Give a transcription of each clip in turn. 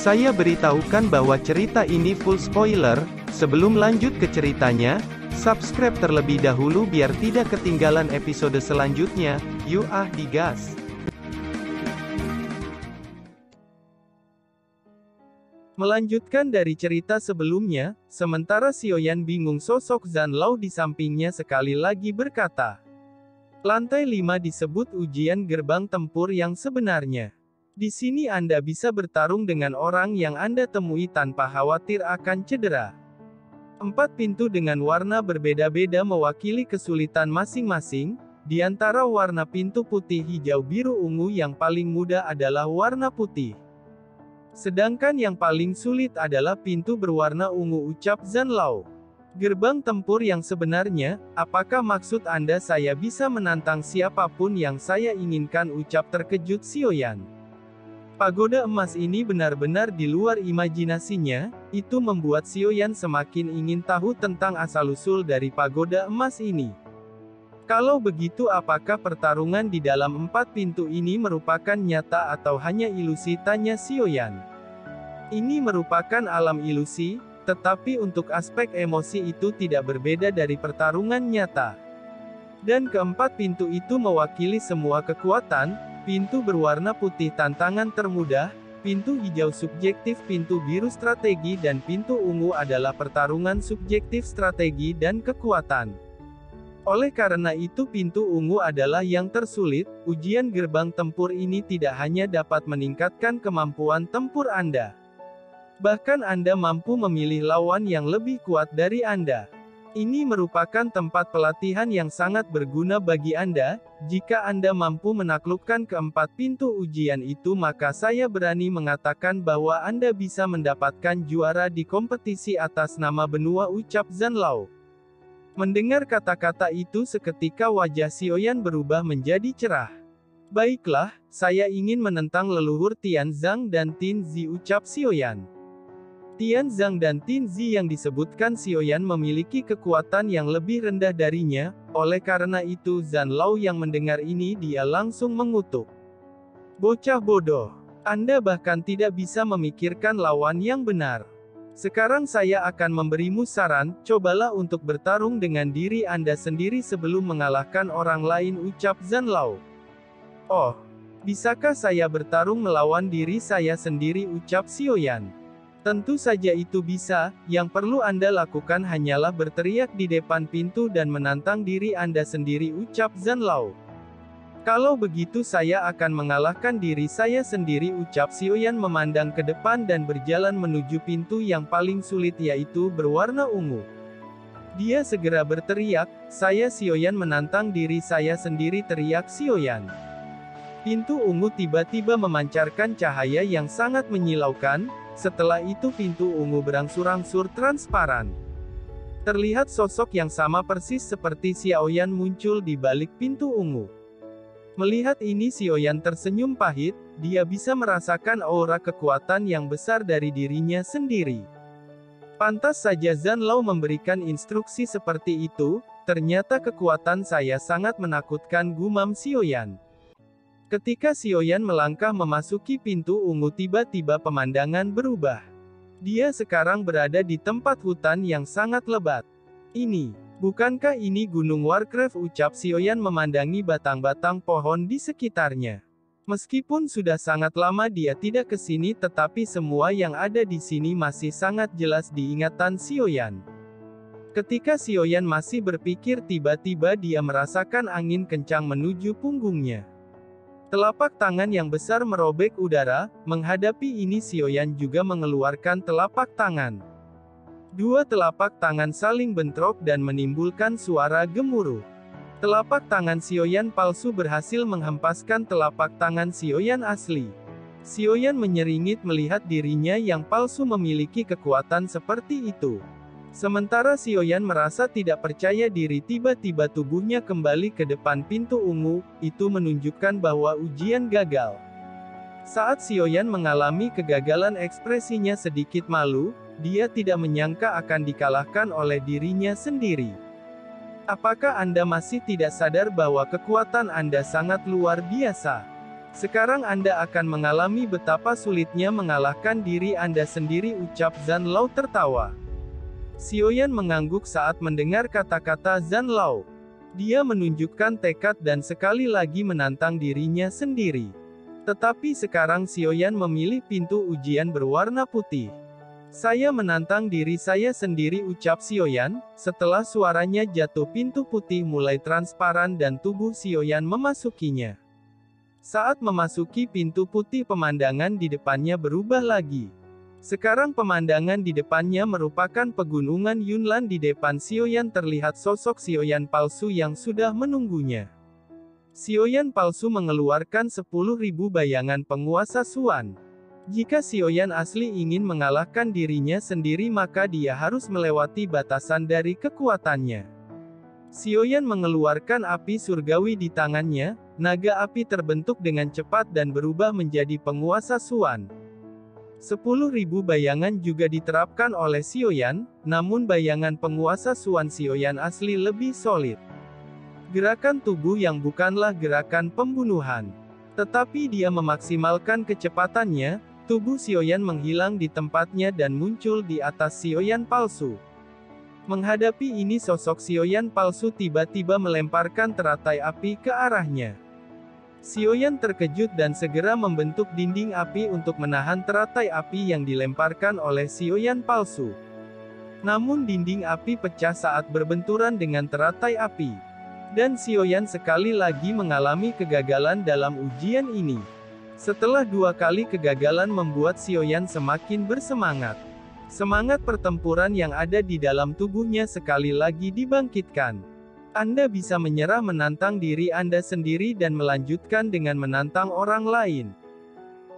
Saya beritahukan bahwa cerita ini full spoiler. Sebelum lanjut ke ceritanya, subscribe terlebih dahulu biar tidak ketinggalan episode selanjutnya. Yuk digas! Melanjutkan dari cerita sebelumnya, sementara Xiaoyan bingung, sosok Zhan Lao di sampingnya sekali lagi berkata, "Lantai 5 disebut ujian gerbang tempur yang sebenarnya. Di sini Anda bisa bertarung dengan orang yang Anda temui tanpa khawatir akan cedera. 4 pintu dengan warna berbeda-beda mewakili kesulitan masing-masing. Di antara warna pintu putih, hijau, biru, ungu, yang paling mudah adalah warna putih. Sedangkan yang paling sulit adalah pintu berwarna ungu," ucap Zhan Lao. "Gerbang tempur yang sebenarnya, apakah maksud Anda saya bisa menantang siapapun yang saya inginkan?" ucap terkejut Xiaoyan. Pagoda emas ini benar-benar di luar imajinasinya, itu membuat Xiaoyan semakin ingin tahu tentang asal-usul dari pagoda emas ini. "Kalau begitu apakah pertarungan di dalam 4 pintu ini merupakan nyata atau hanya ilusi?" tanya Xiaoyan. "Ini merupakan alam ilusi, tetapi untuk aspek emosi itu tidak berbeda dari pertarungan nyata. Dan keempat pintu itu mewakili semua kekuatan, pintu berwarna putih tantangan termudah, pintu hijau subjektif, pintu biru strategi, dan pintu ungu adalah pertarungan subjektif strategi dan kekuatan. Oleh karena itu pintu ungu adalah yang tersulit. Ujian gerbang tempur ini tidak hanya dapat meningkatkan kemampuan tempur Anda. Bahkan Anda mampu memilih lawan yang lebih kuat dari Anda. Ini merupakan tempat pelatihan yang sangat berguna bagi Anda. Jika Anda mampu menaklukkan keempat pintu ujian itu, maka saya berani mengatakan bahwa Anda bisa mendapatkan juara di kompetisi atas nama benua," ucap Zhan Lao. Mendengar kata-kata itu seketika wajah Xiaoyan berubah menjadi cerah. "Baiklah, saya ingin menentang leluhur Tian Zhang dan Tin Zi," ucap Xiaoyan. Tian Zhang dan Tin Zi yang disebutkan Xiaoyan memiliki kekuatan yang lebih rendah darinya, oleh karena itu Zhan Lao yang mendengar ini dia langsung mengutuk. "Bocah bodoh. Anda bahkan tidak bisa memikirkan lawan yang benar. Sekarang saya akan memberimu saran, cobalah untuk bertarung dengan diri Anda sendiri sebelum mengalahkan orang lain," ucap Zhan Lao. "Oh, bisakah saya bertarung melawan diri saya sendiri?" ucap Xiaoyan. "Tentu saja itu bisa, yang perlu Anda lakukan hanyalah berteriak di depan pintu dan menantang diri Anda sendiri," ucap Zhan Lao. "Kalau begitu saya akan mengalahkan diri saya sendiri," ucap Xiaoyan memandang ke depan dan berjalan menuju pintu yang paling sulit, yaitu berwarna ungu. Dia segera berteriak, "Saya Xiaoyan menantang diri saya sendiri," teriak Xiaoyan. Pintu ungu tiba-tiba memancarkan cahaya yang sangat menyilaukan. Setelah itu pintu ungu berangsur-angsur transparan. Terlihat sosok yang sama persis seperti Xiaoyan muncul di balik pintu ungu. Melihat ini Xiaoyan tersenyum pahit, dia bisa merasakan aura kekuatan yang besar dari dirinya sendiri. "Pantas saja Zhan Lao memberikan instruksi seperti itu, ternyata kekuatan saya sangat menakutkan," gumam Xiaoyan. Ketika Xiaoyan melangkah memasuki pintu ungu, tiba-tiba pemandangan berubah. Dia sekarang berada di tempat hutan yang sangat lebat. Bukankah ini Gunung Warcraft?" ucap Xiaoyan memandangi batang-batang pohon di sekitarnya. Meskipun sudah sangat lama dia tidak ke sini, tetapi semua yang ada di sini masih sangat jelas di ingatan Xiaoyan. Ketika Xiaoyan masih berpikir, tiba-tiba dia merasakan angin kencang menuju punggungnya. Telapak tangan yang besar merobek udara. Menghadapi ini Xiaoyan juga mengeluarkan telapak tangan. Dua telapak tangan saling bentrok dan menimbulkan suara gemuruh. Telapak tangan Xiaoyan palsu berhasil menghempaskan telapak tangan Xiaoyan asli. Xiaoyan menyeringit melihat dirinya yang palsu memiliki kekuatan seperti itu. Sementara Xiaoyan merasa tidak percaya diri, tiba-tiba tubuhnya kembali ke depan pintu ungu, itu menunjukkan bahwa ujian gagal. Saat Xiaoyan mengalami kegagalan, ekspresinya sedikit malu, dia tidak menyangka akan dikalahkan oleh dirinya sendiri. "Apakah Anda masih tidak sadar bahwa kekuatan Anda sangat luar biasa? Sekarang Anda akan mengalami betapa sulitnya mengalahkan diri Anda sendiri, ucap Zhan Lao tertawa. Xiaoyan mengangguk saat mendengar kata-kata Zhan Lao. Dia menunjukkan tekad dan sekali lagi menantang dirinya sendiri. Tetapi sekarang Xiaoyan memilih pintu ujian berwarna putih. Saya menantang diri saya sendiri, ucap Xiaoyan. Setelah suaranya jatuh, pintu putih mulai transparan dan tubuh Xiaoyan memasukinya. Saat memasuki pintu putih, pemandangan di depannya berubah lagi. Sekarang pemandangan di depannya merupakan pegunungan Yunlan. Di depan Xiaoyan terlihat sosok Xiaoyan palsu yang sudah menunggunya. Xiaoyan palsu mengeluarkan 10.000 bayangan penguasa Xuan. Jika Xiaoyan asli ingin mengalahkan dirinya sendiri, maka dia harus melewati batasan dari kekuatannya. Xiaoyan mengeluarkan api surgawi di tangannya. Naga api terbentuk dengan cepat dan berubah menjadi penguasa Xuan. 10.000 bayangan juga diterapkan oleh Xiaoyan, namun bayangan penguasa Xuan Xiaoyan asli lebih solid. Gerakan tubuh yang bukanlah gerakan pembunuhan. Tetapi dia memaksimalkan kecepatannya, tubuh Xiaoyan menghilang di tempatnya dan muncul di atas Xiaoyan palsu. Menghadapi ini, sosok Xiaoyan palsu tiba-tiba melemparkan teratai api ke arahnya. Xiaoyan terkejut dan segera membentuk dinding api untuk menahan teratai api yang dilemparkan oleh Xiaoyan palsu. Namun dinding api pecah saat berbenturan dengan teratai api. Dan Xiaoyan sekali lagi mengalami kegagalan dalam ujian ini. Setelah 2 kali kegagalan membuat Xiaoyan semakin bersemangat. Semangat pertempuran yang ada di dalam tubuhnya sekali lagi dibangkitkan. Anda bisa menyerah menantang diri Anda sendiri dan melanjutkan dengan menantang orang lain.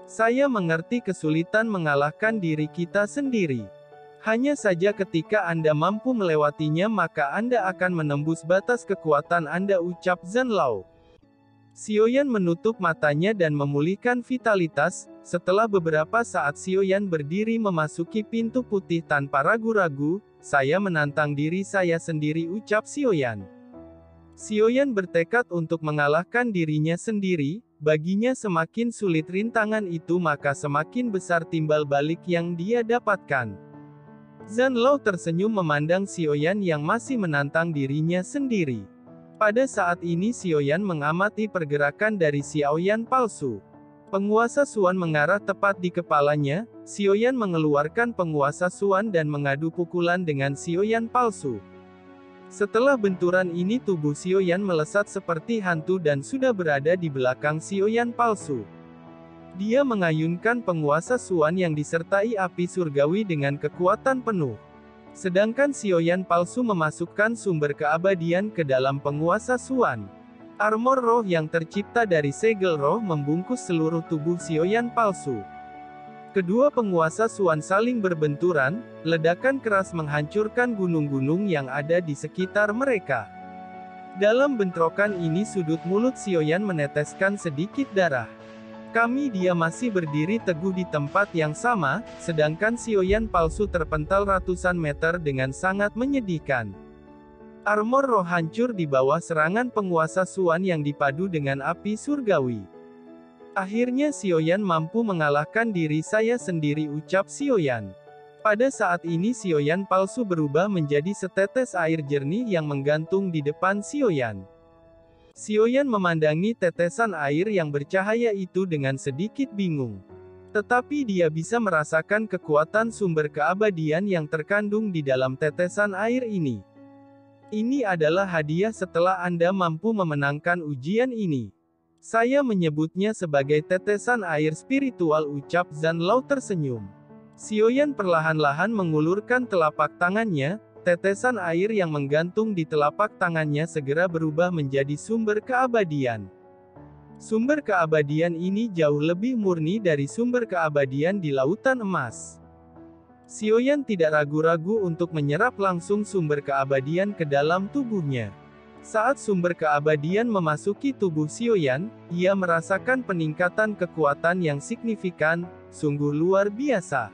Saya mengerti kesulitan mengalahkan diri kita sendiri. Hanya saja ketika Anda mampu melewatinya, maka Anda akan menembus batas kekuatan Anda, ucap Zhan Lao. Xiaoyan menutup matanya dan memulihkan vitalitas. Setelah beberapa saat Xiaoyan berdiri memasuki pintu putih tanpa ragu-ragu. Saya menantang diri saya sendiri, ucap Xiaoyan. Xiaoyan bertekad untuk mengalahkan dirinya sendiri. Baginya semakin sulit rintangan itu, maka semakin besar timbal balik yang dia dapatkan. Zhan Lao tersenyum memandang Xiaoyan yang masih menantang dirinya sendiri. Pada saat ini Xiaoyan mengamati pergerakan dari Xiaoyan palsu. Penguasa Xuan mengarah tepat di kepalanya. Xiaoyan mengeluarkan penguasa Xuan dan mengadu pukulan dengan Xiaoyan palsu. Setelah benturan ini, tubuh Xiaoyan melesat seperti hantu dan sudah berada di belakang Xiaoyan palsu. Dia mengayunkan penguasa Xuan yang disertai api surgawi dengan kekuatan penuh. Sedangkan Xiaoyan palsu memasukkan sumber keabadian ke dalam penguasa Xuan. Armor roh yang tercipta dari segel roh membungkus seluruh tubuh Xiaoyan palsu. Kedua penguasa Xuan saling berbenturan, ledakan keras menghancurkan gunung-gunung yang ada di sekitar mereka. Dalam bentrokan ini sudut mulut Xiaoyan meneteskan sedikit darah. Dia masih berdiri teguh di tempat yang sama, sedangkan Xiaoyan palsu terpental ratusan meter dengan sangat menyedihkan. Armor roh hancur di bawah serangan penguasa Xuan yang dipadu dengan api surgawi. Akhirnya Xiaoyan mampu mengalahkan diri saya sendiri, ucap Xiaoyan. Pada saat ini Xiaoyan palsu berubah menjadi setetes air jernih yang menggantung di depan Xiaoyan. Xiaoyan memandangi tetesan air yang bercahaya itu dengan sedikit bingung. Tetapi dia bisa merasakan kekuatan sumber keabadian yang terkandung di dalam tetesan air ini. Ini adalah hadiah setelah Anda mampu memenangkan ujian ini. Saya menyebutnya sebagai tetesan air spiritual, ucap Zhan Lao tersenyum. Xiaoyan perlahan-lahan mengulurkan telapak tangannya. Tetesan air yang menggantung di telapak tangannya segera berubah menjadi sumber keabadian. Sumber keabadian ini jauh lebih murni dari sumber keabadian di lautan emas. Xiaoyan tidak ragu-ragu untuk menyerap langsung sumber keabadian ke dalam tubuhnya. Saat sumber keabadian memasuki tubuh Xiaoyan, ia merasakan peningkatan kekuatan yang signifikan, sungguh luar biasa.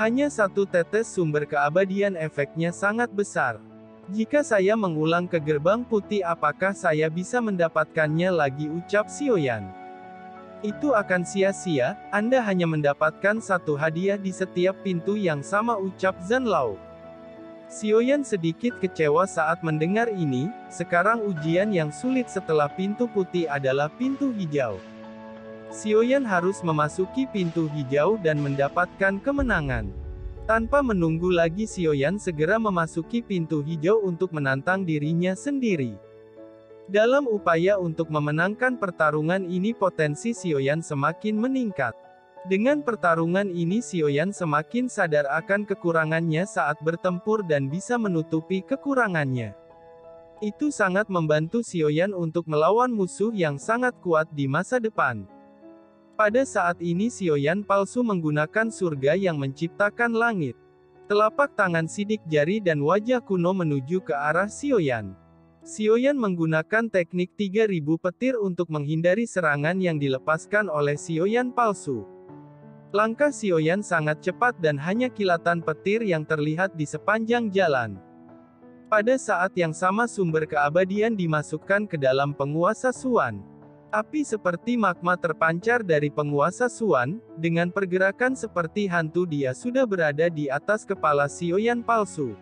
Hanya satu tetes sumber keabadian, efeknya sangat besar. Jika saya mengulang ke gerbang putih, apakah saya bisa mendapatkannya lagi, ucap Xiaoyan. Itu akan sia-sia, Anda hanya mendapatkan satu hadiah di setiap pintu yang sama, ucap Zanlao. Xiaoyan sedikit kecewa saat mendengar ini. Sekarang ujian yang sulit setelah pintu putih adalah pintu hijau. Xiaoyan harus memasuki pintu hijau dan mendapatkan kemenangan. Tanpa menunggu lagi, Xiaoyan segera memasuki pintu hijau untuk menantang dirinya sendiri. Dalam upaya untuk memenangkan pertarungan ini, potensi Xiaoyan semakin meningkat. Dengan pertarungan ini, Xiaoyan semakin sadar akan kekurangannya saat bertempur dan bisa menutupi kekurangannya. Itu sangat membantu Xiaoyan untuk melawan musuh yang sangat kuat di masa depan. Pada saat ini Xiaoyan palsu menggunakan surga yang menciptakan langit. Telapak tangan sidik jari dan wajah kuno menuju ke arah Xiaoyan. Xiaoyan menggunakan teknik 3000 petir untuk menghindari serangan yang dilepaskan oleh Xiaoyan palsu. Langkah Xiaoyan sangat cepat dan hanya kilatan petir yang terlihat di sepanjang jalan. Pada saat yang sama sumber keabadian dimasukkan ke dalam penguasa Xuan. Api seperti magma terpancar dari penguasa Xuan, dengan pergerakan seperti hantu dia sudah berada di atas kepala Xiaoyan palsu.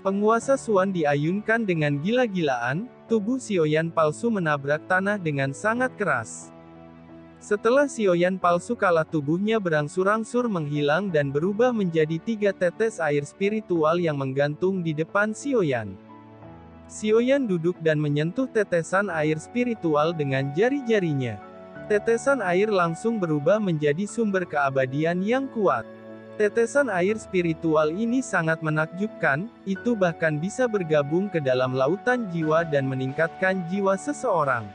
Penguasa Xuan diayunkan dengan gila-gilaan, tubuh Xiaoyan palsu menabrak tanah dengan sangat keras. Setelah Xiaoyan palsu kalah, tubuhnya berangsur-angsur menghilang dan berubah menjadi 3 tetes air spiritual yang menggantung di depan Xiaoyan. Xiaoyan duduk dan menyentuh tetesan air spiritual dengan jari-jarinya. Tetesan air langsung berubah menjadi sumber keabadian yang kuat. Tetesan air spiritual ini sangat menakjubkan, itu bahkan bisa bergabung ke dalam lautan jiwa dan meningkatkan jiwa seseorang.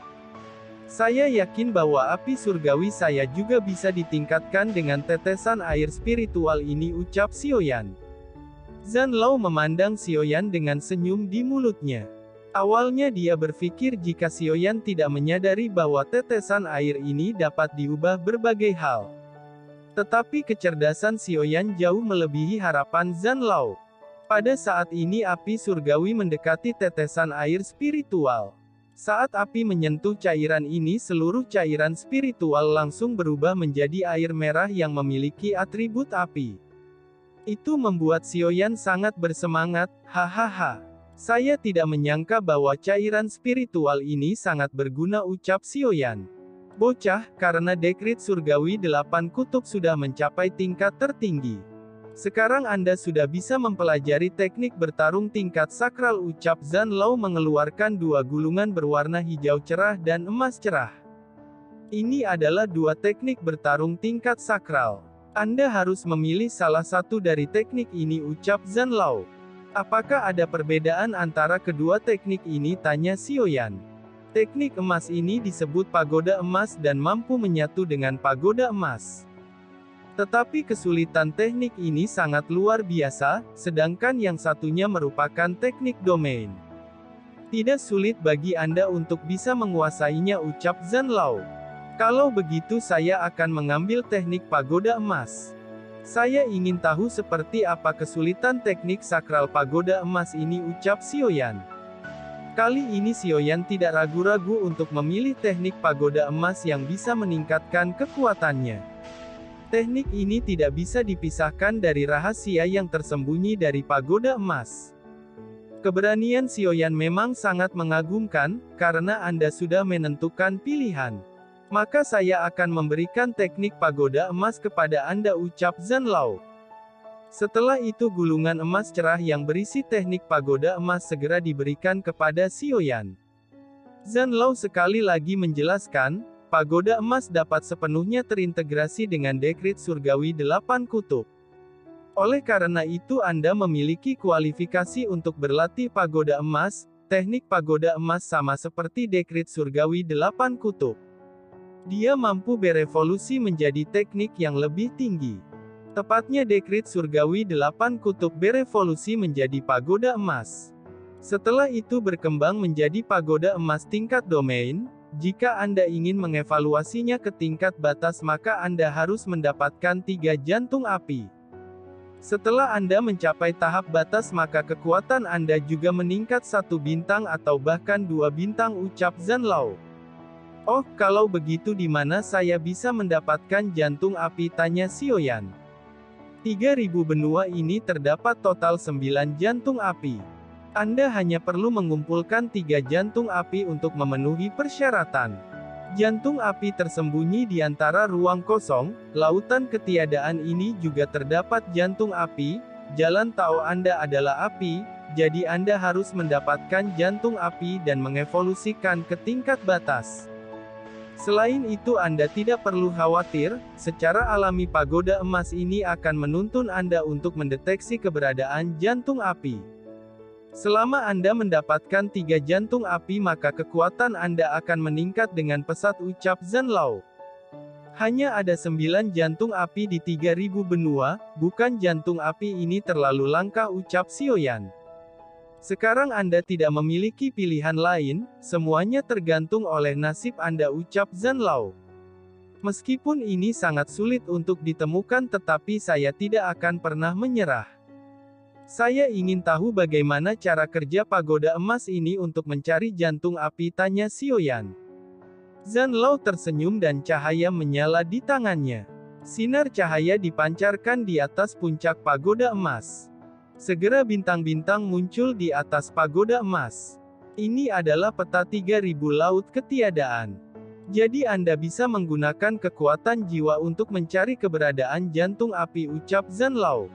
Saya yakin bahwa api surgawi saya juga bisa ditingkatkan dengan tetesan air spiritual ini, ucap Xiaoyan. Zanlao memandang Xiaoyan dengan senyum di mulutnya. Awalnya dia berpikir jika Xiaoyan tidak menyadari bahwa tetesan air ini dapat diubah berbagai hal. Tetapi kecerdasan Xiaoyan jauh melebihi harapan Zanlao. Pada saat ini api surgawi mendekati tetesan air spiritual. Saat api menyentuh cairan ini, seluruh cairan spiritual langsung berubah menjadi air merah yang memiliki atribut api. Itu membuat Xiaoyan sangat bersemangat, hahaha. Saya tidak menyangka bahwa cairan spiritual ini sangat berguna, ucap Xiaoyan. Bocah, karena dekrit surgawi 8 kutub sudah mencapai tingkat tertinggi. Sekarang Anda sudah bisa mempelajari teknik bertarung tingkat sakral, ucap Zanlao mengeluarkan 2 gulungan berwarna hijau cerah dan emas cerah. Ini adalah 2 teknik bertarung tingkat sakral. Anda harus memilih salah satu dari teknik ini, ucap Zanlao. Apakah ada perbedaan antara kedua teknik ini, tanya Xiaoyan. Teknik emas ini disebut pagoda emas dan mampu menyatu dengan pagoda emas. Tetapi kesulitan teknik ini sangat luar biasa, sedangkan yang satunya merupakan teknik domain. Tidak sulit bagi Anda untuk bisa menguasainya, ucap Zanlao. Kalau begitu saya akan mengambil teknik pagoda emas. Saya ingin tahu seperti apa kesulitan teknik sakral pagoda emas ini, ucap Xiaoyan. Kali ini Xiaoyan tidak ragu-ragu untuk memilih teknik pagoda emas yang bisa meningkatkan kekuatannya. Teknik ini tidak bisa dipisahkan dari rahasia yang tersembunyi dari pagoda emas. Keberanian Xiaoyan memang sangat mengagumkan, karena Anda sudah menentukan pilihan. Maka saya akan memberikan teknik pagoda emas kepada Anda, ucap Zanlao. Setelah itu gulungan emas cerah yang berisi teknik pagoda emas segera diberikan kepada Xiaoyan. Zanlao sekali lagi menjelaskan, pagoda emas dapat sepenuhnya terintegrasi dengan dekrit surgawi 8 kutub. Oleh karena itu Anda memiliki kualifikasi untuk berlatih pagoda emas. Teknik pagoda emas sama seperti dekrit surgawi 8 kutub. Dia mampu berevolusi menjadi teknik yang lebih tinggi. Tepatnya dekrit surgawi 8 kutub berevolusi menjadi pagoda emas. Setelah itu berkembang menjadi pagoda emas tingkat domain. Jika Anda ingin mengevaluasinya ke tingkat batas maka Anda harus mendapatkan 3 jantung api. Setelah Anda mencapai tahap batas maka kekuatan Anda juga meningkat 1 bintang atau bahkan 2 bintang, ucap Zanlao. Oh, kalau begitu di mana saya bisa mendapatkan jantung api? Tanya Xiaoyan. 3.000 benua ini terdapat total 9 jantung api. Anda hanya perlu mengumpulkan 3 jantung api untuk memenuhi persyaratan. Jantung api tersembunyi di antara ruang kosong, lautan ketiadaan ini juga terdapat jantung api, jalan Tao Anda adalah api, jadi Anda harus mendapatkan jantung api dan mengevolusikan ke tingkat batas. Selain itu Anda tidak perlu khawatir, secara alami pagoda emas ini akan menuntun Anda untuk mendeteksi keberadaan jantung api. Selama Anda mendapatkan 3 jantung api maka kekuatan Anda akan meningkat dengan pesat, ucap Zhan Lao. Hanya ada 9 jantung api di 3.000 benua, bukan jantung api ini terlalu langka, ucap Xiaoyan. Sekarang Anda tidak memiliki pilihan lain, semuanya tergantung oleh nasib Anda, ucap Zhan Lao. Meskipun ini sangat sulit untuk ditemukan tetapi saya tidak akan pernah menyerah. Saya ingin tahu bagaimana cara kerja pagoda emas ini untuk mencari jantung api, tanya Xiaoyan. Zhan Lao tersenyum dan cahaya menyala di tangannya. Sinar cahaya dipancarkan di atas puncak pagoda emas. Segera bintang-bintang muncul di atas pagoda emas. Ini adalah peta 3.000 laut ketiadaan. Jadi Anda bisa menggunakan kekuatan jiwa untuk mencari keberadaan jantung api, ucap Zhan Lao.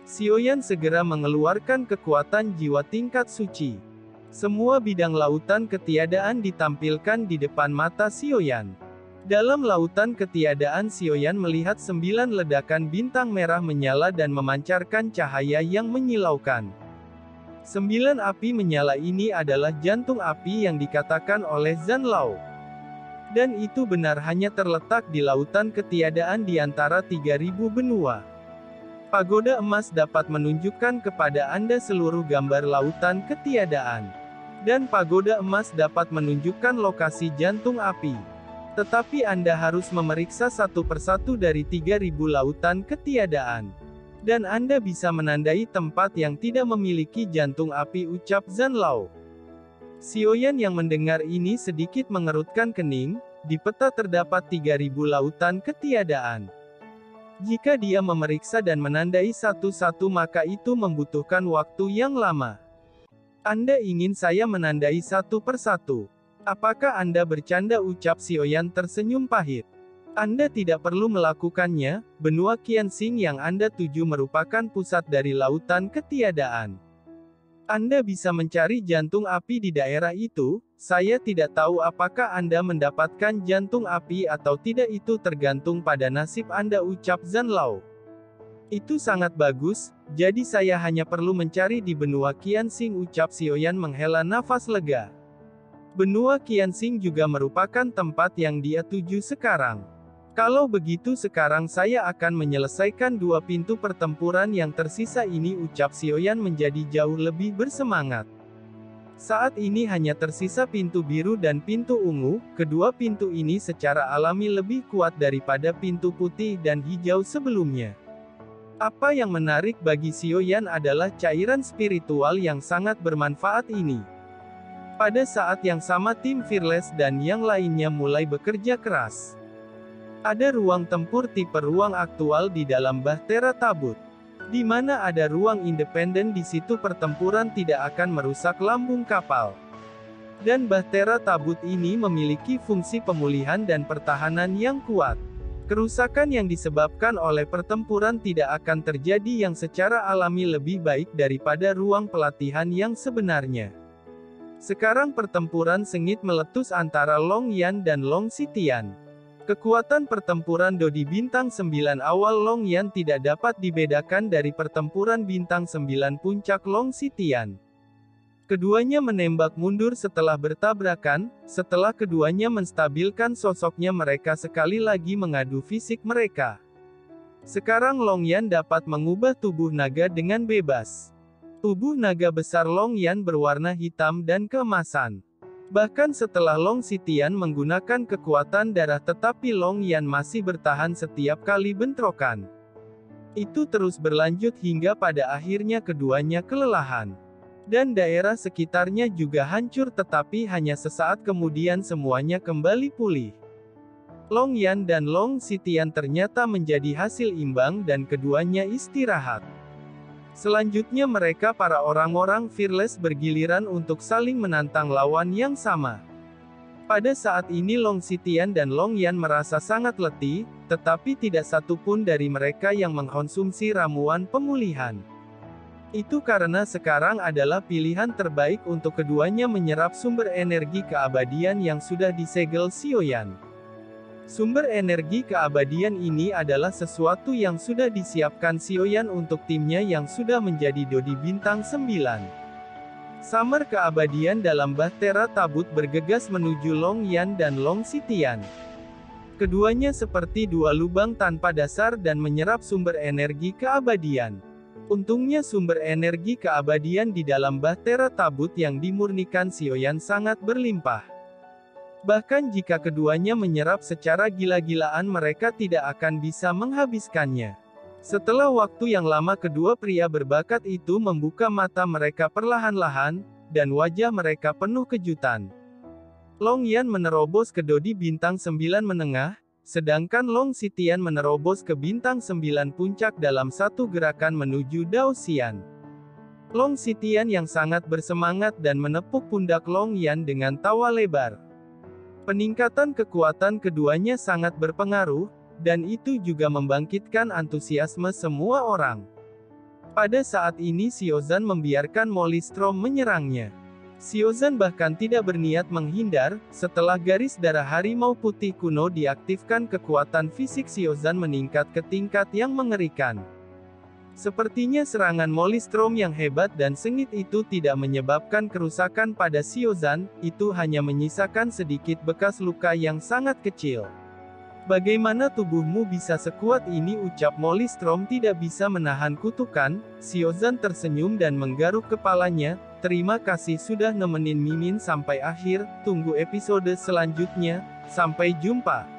Xiaoyan segera mengeluarkan kekuatan jiwa tingkat suci. Semua bidang lautan ketiadaan ditampilkan di depan mata Xiaoyan. Dalam lautan ketiadaan Xiaoyan melihat 9 ledakan bintang merah menyala dan memancarkan cahaya yang menyilaukan. 9 api menyala ini adalah jantung api yang dikatakan oleh Zhan Lao. Dan itu benar hanya terletak di lautan ketiadaan di antara 3.000 benua. Pagoda emas dapat menunjukkan kepada Anda seluruh gambar lautan ketiadaan. Dan pagoda emas dapat menunjukkan lokasi jantung api. Tetapi Anda harus memeriksa satu persatu dari 3.000 lautan ketiadaan. Dan Anda bisa menandai tempat yang tidak memiliki jantung api, ucap Zhan Lao. Xiaoyan yang mendengar ini sedikit mengerutkan kening, di peta terdapat 3.000 lautan ketiadaan. Jika dia memeriksa dan menandai satu-satu maka itu membutuhkan waktu yang lama. Anda ingin saya menandai satu persatu? Apakah Anda bercanda, ucap Xiaoyan tersenyum pahit. Anda tidak perlu melakukannya, benua Qianxing yang Anda tuju merupakan pusat dari lautan ketiadaan. Anda bisa mencari jantung api di daerah itu, saya tidak tahu apakah Anda mendapatkan jantung api atau tidak, itu tergantung pada nasib Anda, ucap Zhan Lao. Itu sangat bagus, jadi saya hanya perlu mencari di benua Qianxing, ucap Xiaoyan menghela nafas lega. Benua Qianxing juga merupakan tempat yang dia tuju sekarang. Kalau begitu sekarang saya akan menyelesaikan 2 pintu pertempuran yang tersisa ini, ucap Xiaoyan menjadi jauh lebih bersemangat. Saat ini hanya tersisa pintu biru dan pintu ungu, kedua pintu ini secara alami lebih kuat daripada pintu putih dan hijau sebelumnya. Apa yang menarik bagi Xiaoyan adalah cairan spiritual yang sangat bermanfaat ini. Pada saat yang sama tim Fearless dan yang lainnya mulai bekerja keras. Ada ruang tempur tipe ruang aktual di dalam Bahtera Tabut. Di mana ada ruang independen, di situ pertempuran tidak akan merusak lambung kapal. Dan Bahtera Tabut ini memiliki fungsi pemulihan dan pertahanan yang kuat. Kerusakan yang disebabkan oleh pertempuran tidak akan terjadi yang secara alami lebih baik daripada ruang pelatihan yang sebenarnya. Sekarang pertempuran sengit meletus antara Long Yan dan Long Xitian. Kekuatan pertempuran Dodi Bintang 9 awal Long Yan tidak dapat dibedakan dari pertempuran Bintang 9 puncak Long Xitian. Keduanya menembak mundur setelah bertabrakan, setelah keduanya menstabilkan sosoknya mereka sekali lagi mengadu fisik mereka. Sekarang Long Yan dapat mengubah tubuh naga dengan bebas. Tubuh naga besar Long Yan berwarna hitam dan keemasan. Bahkan setelah Long Xitian menggunakan kekuatan darah tetapi Long Yan masih bertahan setiap kali bentrokan. Itu terus berlanjut hingga pada akhirnya keduanya kelelahan. Dan daerah sekitarnya juga hancur, tetapi hanya sesaat kemudian semuanya kembali pulih. Long Yan dan Long Xitian ternyata menjadi hasil imbang dan keduanya istirahat. Selanjutnya mereka para orang-orang fearless bergiliran untuk saling menantang lawan yang sama. Pada saat ini Long Xitian dan Long Yan merasa sangat letih, tetapi tidak satu pun dari mereka yang mengkonsumsi ramuan pemulihan. Itu karena sekarang adalah pilihan terbaik untuk keduanya menyerap sumber energi keabadian yang sudah disegel Xiaoyan. Sumber energi keabadian ini adalah sesuatu yang sudah disiapkan Xiaoyan untuk timnya yang sudah menjadi Dodi Bintang 9. Sumber keabadian dalam Bahtera Tabut bergegas menuju Long Yan dan Long Xitian. Keduanya seperti dua lubang tanpa dasar dan menyerap sumber energi keabadian. Untungnya sumber energi keabadian di dalam Bahtera Tabut yang dimurnikan Xiaoyan sangat berlimpah. Bahkan jika keduanya menyerap secara gila-gilaan mereka tidak akan bisa menghabiskannya. Setelah waktu yang lama kedua pria berbakat itu membuka mata mereka perlahan-lahan, dan wajah mereka penuh kejutan. Long Yan menerobos ke Dodi Bintang 9 menengah, sedangkan Long Xitian menerobos ke Bintang 9 puncak dalam satu gerakan menuju Dao Xian. Long Xitian yang sangat bersemangat dan menepuk pundak Long Yan dengan tawa lebar. Peningkatan kekuatan keduanya sangat berpengaruh, dan itu juga membangkitkan antusiasme semua orang. Pada saat ini Xiaozan membiarkan Mollystrom menyerangnya. Xiaozan bahkan tidak berniat menghindar, setelah garis darah harimau putih kuno diaktifkan kekuatan fisik Xiaozan meningkat ke tingkat yang mengerikan. Sepertinya serangan Mollystrom yang hebat dan sengit itu tidak menyebabkan kerusakan pada Xiaozan, itu hanya menyisakan sedikit bekas luka yang sangat kecil. Bagaimana tubuhmu bisa sekuat ini, ucap Mollystrom tidak bisa menahan kutukan. Xiaozan tersenyum dan menggaruk kepalanya. Terima kasih sudah nemenin Mimin sampai akhir, tunggu episode selanjutnya, sampai jumpa.